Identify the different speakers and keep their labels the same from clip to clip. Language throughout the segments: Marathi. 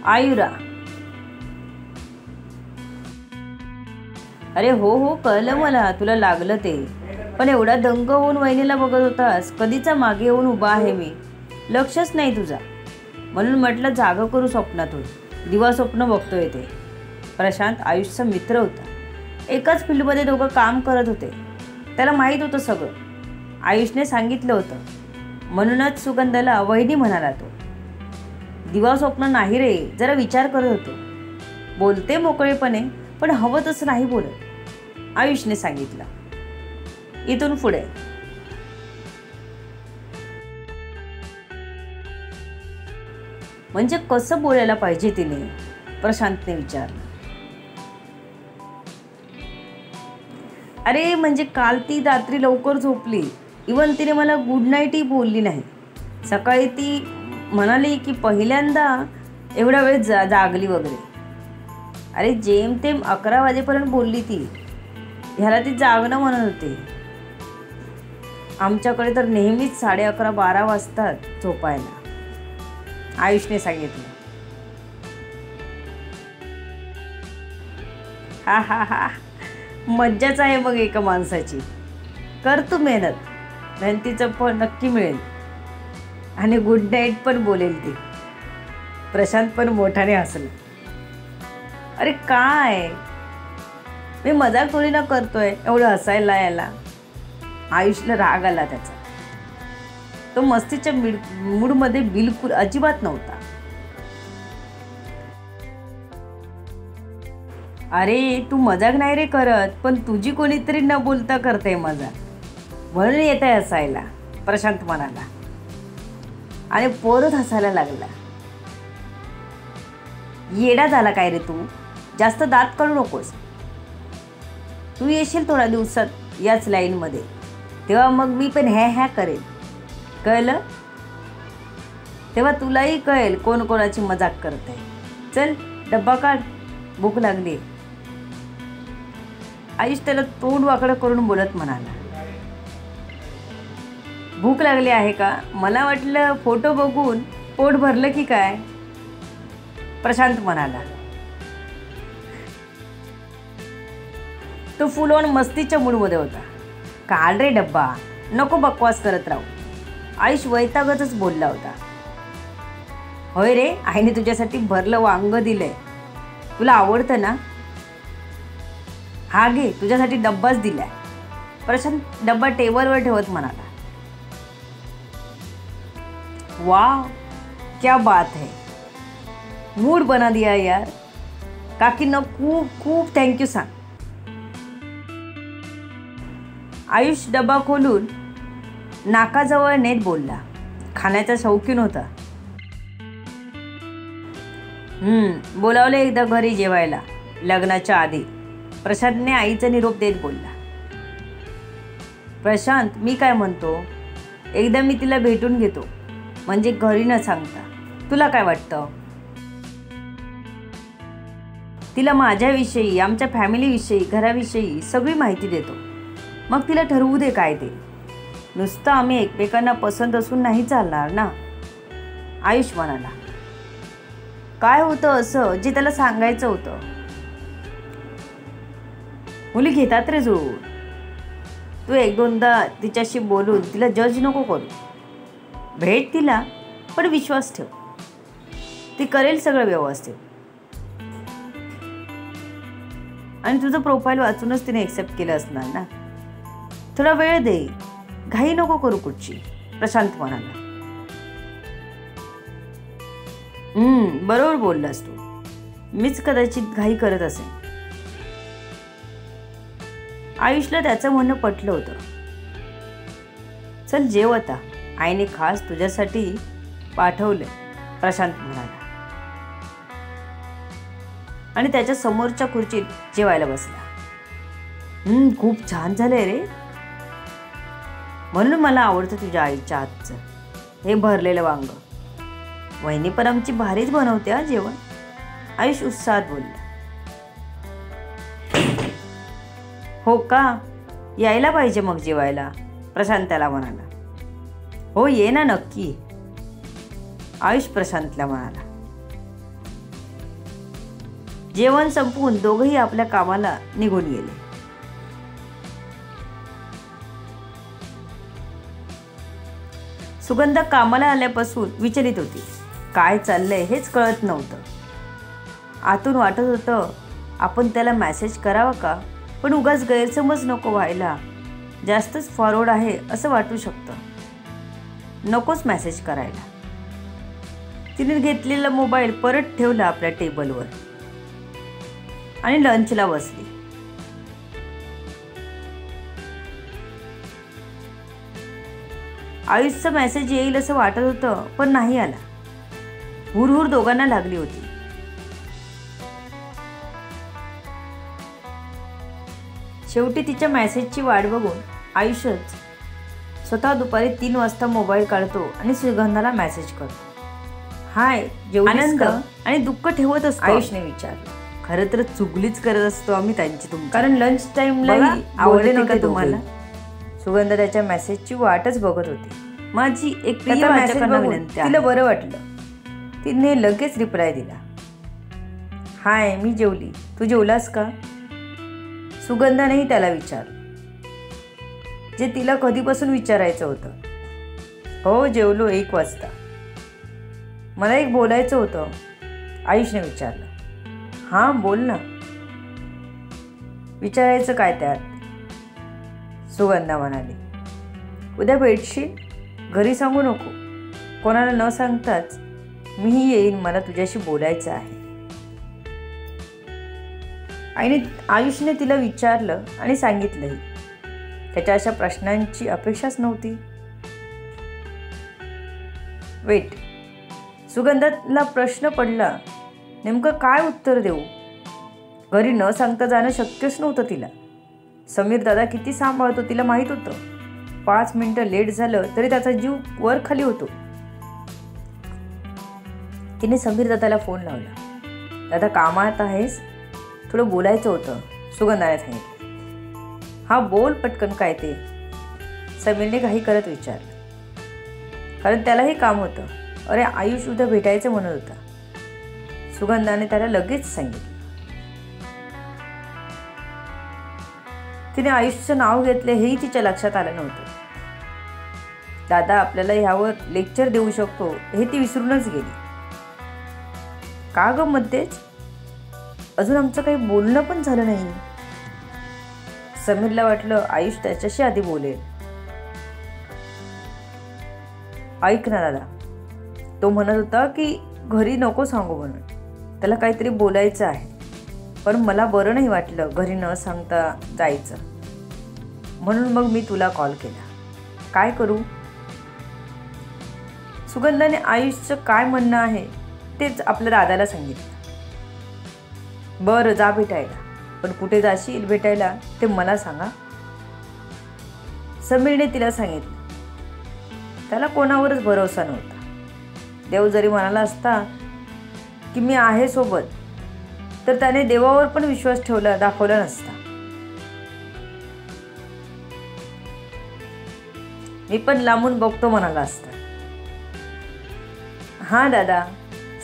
Speaker 1: आयुरा. अरे हो हो, कळलं मला तुला लागलं ते. पण एवढा दंग होऊन वहिनीला बघत होतास, कधीचा मागे येऊन उभा आहे मी, लक्षच नाही तुझा. म्हणून म्हटलं जागं करू स्वप्नातून. दिवा स्वप्न बघतोय ते. प्रशांत आयुषचा मित्र होता. एकाच फील्डमध्ये दोघं काम करत होते. त्याला माहीत होतं सगळं. आयुषने सांगितलं होतं. म्हणूनच सुगंधाला वहिनी म्हणाला तो. दिवा स्वप्न नाही रे, जरा विचार करत होतो. बोलते मोकळेपणे, पण हवं तसं नाही बोलत, आयुषने सांगितलं. इथून पुढे म्हणजे कसं बोलायला पाहिजे तिने, प्रशांतने विचारलं. अरे म्हणजे काल ती रात्री लवकर झोपली. इवन तिने मला गुड नाईटही बोलली नाही. सकाळी ती म्हणाली की पहिल्यांदा एवढा वेळ जागली वगैरे. अरे जेमतेम 11 वाजेपर्यंत बोलली ती. ह्याला ती जागणं म्हणत होते. आमच्याकडे तर नेहमीच 11:30-12 वाजतात झोपायला, आयुषने सांगितलं. हा हा हा, मज्जाच आहे मग एका माणसाची. कर तू मेहनत, मेहनतीचं फळ नक्की मिळेल. आणि गुड नाईट पण बोलेल ती. प्रशांत पण मोठ्याने हसला. अरे काय, मी मजाक थोडी ना करतोय एवढं हसायला याला. आयुषला राग आला त्याचा. तो मस्तीच्या मूडमध्ये बिलकुल अजिबात नव्हता. अरे तू मजाक नाही रे करत, पण तुझी कोणीतरी न बोलता करते मजाक, म्हणून येत आहे हसायला, प्रशांत म्हणाला. आणि परत हसायला लागला. येडा झाला काय रे तू, जास्त दात काढू नकोस. तू येशील थोड्या दिवसात याच लाईनमध्ये, तेव्हा मग मी पण ह्या करेल, कळलं? तेव्हा तुलाही कळेल कोण कोणाची मजाक करते. चल डब्बा काढ, भूक लागली. आयुष त्याला तोंड वाकडं करून बोलत म्हणाला. भूक लागली आहे का? मला वाटलं फोटो बघून पोट भरलं की काय, प्रशांत म्हणाला. तो फुल ऑन मस्तीच्या मूडमध्ये होता. काढ रे डब्बा, नको बकवास करत राहू, आयुष वैतागतच बोलला होता. होय रे, आईने तुझ्यासाठी भरलं वांग दिलंय, तुला आवडतं ना? हा घे, तुझ्यासाठी डब्बाच दिलाय, प्रशांत डब्बा टेबलवर ठेवत म्हणाला. वाह क्या बात है, मूड बना दिया यार. काकींना खूप खूप थँक्यू सांग. आयुष डबा खोलून नाकाजवळ नेत बोलला. खाण्याचा शौकीन होता. बोलावले एकदा घरी जेवायला लग्नाच्या आधी, प्रशांतने आईचा निरोप देत बोलला. प्रशांत, मी काय म्हणतो, एकदा मी तिला भेटून घेतो, म्हणजे घरी न सांगता. तुला काय वाटतं? तिला माझ्याविषयी, आमच्या फॅमिलीविषयी, घराविषयी सगळी माहिती देतो. मग तिला ठरवू दे काय ते. नुसतं आम्ही एकमेकांना पसंत असून नाही चालणार ना, आयुष म्हणाला. काय होतं असं जे त्याला सांगायचं होतं? मुली घेतात रे जुळवून. तू एक दोनदा तिच्याशी बोलून तिला जज नको करू. भेट तिला, पण विश्वास ठेव, ती करेल सगळं व्यवस्थित. आणि तुझं प्रोफाईल वाचूनच तिने एक्सेप्ट केलं असणार ना. थोडा वेळ दे, घाई नको करू कुठची, प्रशांत म्हणाला. बरोबर बोललास तू, मीच कदाचित घाई करत असेन. आयुषला त्याचं म्हणणं पटलं होतं. चल जेव आता, आईने खास तुझ्यासाठी पाठवलं, प्रशांत म्हणाला. आणि त्याच्या समोरच्या खुर्चीत जेवायला बसला. खूप छान झालंय रे, म्हणून मला आवडतं तुझ्या आईच्या हातचं हे भरलेलं वांग. वहिनी पण आमची भारीच बनवते हा जेवण, आयुष उत्साहात बोलला. हो का, यायला पाहिजे मग जेवायला, प्रशांत त्याला म्हणाला. हो ये ना नक्की, आयुष प्रशांतला म्हणाला. जेवण संपवून दोघंही आपल्या कामाला निघून गेले. सुगंधा कामाला आल्यापासून विचलित होती. काय चाललंय हेच कळत नव्हतं. आतून वाटत होतं आपण त्याला मेसेज करावा का, पण उगाच गैरसमज नको व्हायला. जास्तच फॉरवर्ड आहे असं वाटू शकतं. नकोच मेसेज करायला. तिने घेतलेला मोबाईल परत ठेवला आपल्या टेबलवर आणि लंचला बसली. आयुषचा मेसेज येईल असं वाटत होतं, पण नाही आला. हुरहुर दोघांना लागली होती. शेवटी तिच्या मेसेजची वाट बघून आयुषच स्वतः दुपारी 3 वाजता मोबाईल काढतो आणि सुगंधाला मेसेज करतो. हाय, आनंद आणि दुःख ठेवत असतो. आयुषने विचारलं. खरं तर चुगलीच करत असतो आम्ही त्यांची तुमची, कारण लंच टाइमला आवडले नव्हते तुम्हाला. सुगंधा त्याच्या मेसेजची वाटच बघत होती. माझी एक तिला बरं वाटलं. तिने लगेच रिप्लाय दिला. हाय, मी जेवली. तू जेवलास का? सुगंधानेही त्याला विचारलं, जे तिला कधीपासून विचारायचं होतं. हो, जेवलो 1 वाजता. मला एक बोलायचं होतं. आयुषने विचारलं. हां, बोल ना. विचारायचं काय त्यात? सुगंधा म्हणाली. उद्या भेटशील? घरी सांगू नको. कोणाला न सांगताच मीही येईन. मला तुझ्याशी बोलायचं आहे. आयुषने तिला विचारलं आणि सांगितलंही. त्याच्या अशा प्रश्नांची अपेक्षाच नव्हती. वेट, सुगंधाला प्रश्न पडला, नेमकं काय उत्तर देऊ? घरी न सांगता जाणं शक्यच नव्हतं तिला. समीर दादा किती सांभाळतो तिला माहीत होतं. 5 मिनिटं लेट झालं तरी त्याचा जीव वर खाली होतो. तिने समीर दादाला फोन लावला. दादा, कामात आहेस? थोडं बोलायचं होतं, सुगंधाने सांगितलं. हा, बोल पटकन. काय ते? समीरने काही करत विचारलं, कारण त्यालाही काम होतं. अरे, आयुष उद्या भेटायचं म्हणत होता. सुगंधाने त्याला लगेच सांगितलं. तिने आयुषचं नाव घेतले हेही तिच्या लक्षात आलं नव्हतं. दादा आपल्याला ह्यावर लेक्चर देऊ शकतो हे ती विसरूनच गेली. का ग मध्येच? अजून आमचं काही बोलणं पण झालं नाही. समीरला वाटलं आयुष त्याच्याशी आधी बोलेल. ऐक ना दादा, तो म्हणत होता की घरी नको सांगू म्हणून. त्याला काहीतरी बोलायचं आहे, पण मला बरं नाही वाटलं घरी न सांगता जायचं, म्हणून मग मी तुला कॉल केला. काय करू? सुगंधाने आयुषचं काय म्हणणं आहे तेच आपल्या दादाला सांगितलं. बरं, जा भेटायला, पण कुठे जाशील भेटायला ते मला सांगा. समीरने तिला सांगितलं. त्याला कोणावरच भरोसा नव्हता. देव जरी म्हणाला असता की मी आहे सोबत, तर त्याने देवावर पण विश्वास दाखवला नसता. मी पण लांबून बघतो म्हणाला असता. हां दादा.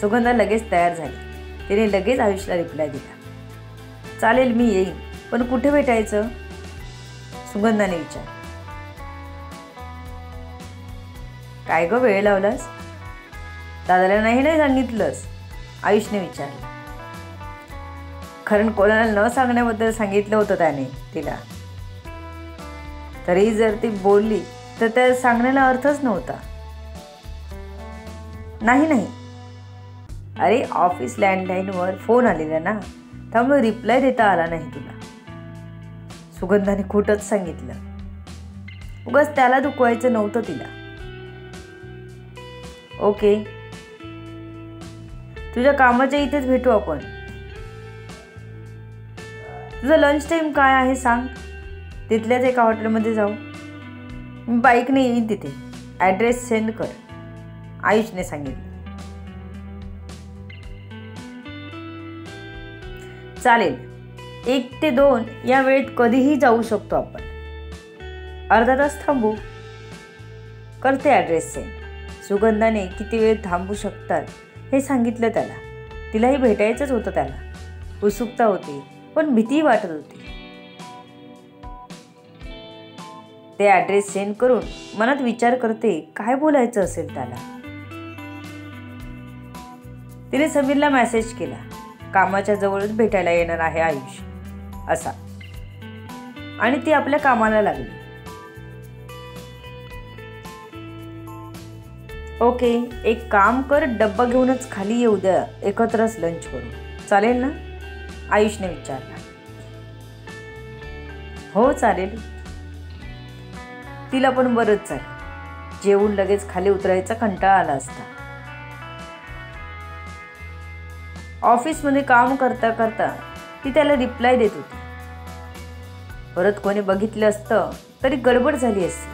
Speaker 1: सुगंधा लगेच तयार झाली. तिने लगेच आयुषला रिप्लाय दिला. चालेल, मी येईन, पण कुठे भेटायचं? सुगंधाने विचारलं. काय ग, वेळ लावलास? दादाला नाही सांगितलंस? आयुषने विचारलं. कारण कोणाला न सांगण्याबद्दल सांगितलं होतं त्याने तिला. तरी जर ती बोलली तर त्या सांगण्याला अर्थच नव्हता. नाही. अरे, ऑफिस लँडलाईनवर फोन आलेला ना, त्यामुळे रिप्लाय देता आला नाही तुला. सुगंधाने खोटंच सांगितलं. उगाच त्याला दुखवायचं नव्हतं तिला. ओके, तुझ्या कामाच्या इथेच भेटू आपण. तुझा लंच टाईम काय आहे सांग, तिथल्याच एका हॉटेलमध्ये जाऊ. मी बाईकने येईन तिथे. ॲड्रेस सेंड कर, आयुषने सांगितलं. चालेल, 1 ते 2 या वेळेत कधीही जाऊ शकतो आपण. अर्धा तास थांबू. करते ॲड्रेस सेंड. सुगंधाने किती वेळ थांबू शकतात हे सांगितलं त्याला. तिलाही भेटायचंच होतं त्याला. उत्सुकता होती, पण भीती वाटत होती. ते ॲड्रेस सेंड करून मनात विचार करते काय बोलायचं असेल त्याला. तिने समीरला मेसेज केला, कामाच्या जवळच भेटायला येणार आहे आयुष असा, आणि ती आपल्या कामाला लागली. ओके, एक काम कर, डब्बा घेऊनच खाली येऊ द्या, एकत्रच लंच करू, चालेल ना? आयुषने विचारला. हो चालेल. तिला पण बरंच झालं, जेवून लगेच खाली उतरायचा कंटाळा आला असता. ऑफिसमध्ये काम करता करता ती त्याला रिप्लाय देत होती. परत कोणी बघितलं असतं तरी गडबड झाली असती.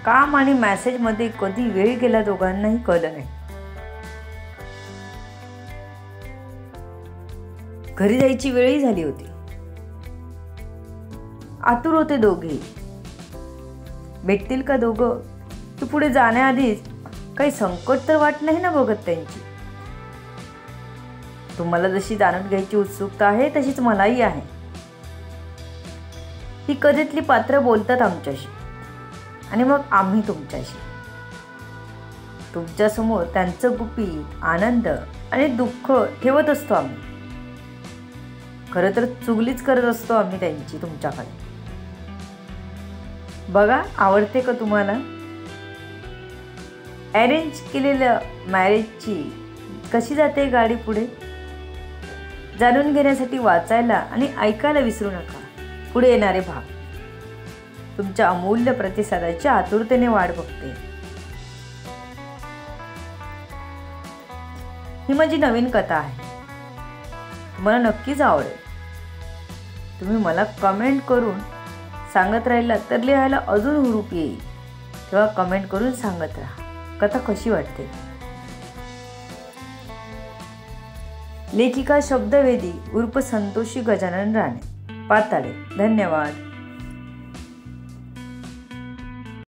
Speaker 1: काम आणि मेसेजमध्ये कधी वेळ गेला दोघांनाही कळलं नाही. घरी जायची वेळही झाली होती. आतुर होते दोघे. भेटतील का दोघं, की पुढे जाण्याआधीच काही संकट तर वाट नाही ना बघत त्यांची. तुम्हाला जशी जाणून घ्यायची उत्सुकता आहे तशीच मलाही आहे. ही कथेतली पात्र बोलतात आमच्याशी आणि मग आम्ही तुमच्याशी. तुमच्यासमोर त्यांचं गुपित, आनंद आणि दुःख ठेवत असतो आम्ही. खरं तर चुगलीच करत असतो आम्ही त्यांची तुमच्याकडे. बघा, आवडते का तुम्हाला? अरेंज केलेल्या मॅरेजची कशी जाते गाडी पुढे? जाणून घेण्यासाठी वाचायला आणि ऐकायला विसरू नका पुढे येणारे भाग. तुमच्या अमूल्य प्रतिसादाची आतुरतेने वाट बघते. ही माझी नवीन कथा आहे, तुम्हाला नक्कीच आवडेल. तुम्ही मला कमेंट करून सांगत राहिला तर लिहायला अजून हुरूप येईल. तेव्हा कमेंट करून सांगत राहा कथा कशी वाटते. लेखिका शब्दवेदी उर्फ संतोषी गजानन राणे, पाताळे. धन्यवाद.